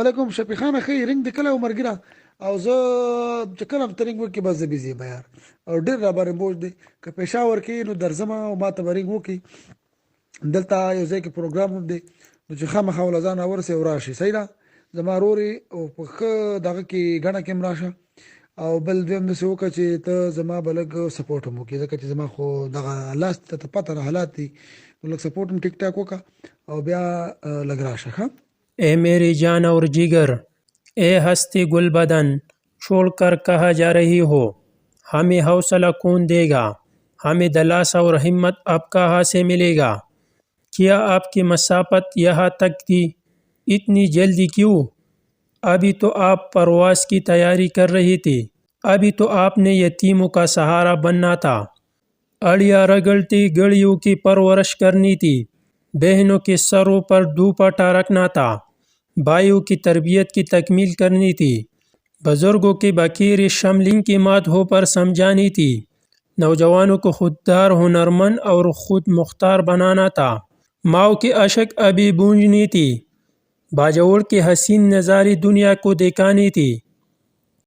علیکم شفیع خان خی رنګ د کله عمر ګرا او زه چې کله هم ترنګ وکي بس د بيزي به یار او ډیر را باندې بوج دی که پېښور کې نو درځم او ما ته برنګ وکي دلته یو ځای کې پروګرام هم دی نو چې خامخا ولزان اورسه او راشي صحیح ده زما روري او په خه دغه کې غڼه کې مراشه او بل دویم د سوکه چې ته زما بلګ سپورټ مو کې ځکه چې زما خو دغه لاس ته پته نه حالات دي نو لږ سپورټ هم ټیک ټاک وکا او بیا لګ راشه ها اے میری جان اور जिगर اے हस्ती गुल बदन छोड़कर कहाँ जा रही हो। हमें हौसला कौन देगा, हमें दिलासा और हिम्मत अब कहाँ से मिलेगा। क्या आपकी मसाफत यहाँ तक थी, इतनी जल्दी क्यों। अभी तो आप परवास की तैयारी कर रही थी, अभी तो आपने यतीमों का सहारा बनना था, अड़िया रगड़ती गड़ियों की परवरिश करनी थी, बहनों के सरों पर दुपट्टा रखना था, भाइयों की तरबियत की तकमील करनी थी, बुजुर्गों की बकीर शमलिंग की मातहों पर समझानी थी, नौजवानों को खुददार हुनरमंद और खुद मुख्तार बनाना था, माओ की अशक अभी बूंजनी थी, बाजोड़ की हसीन नज़ारी दुनिया को दिखानी थी।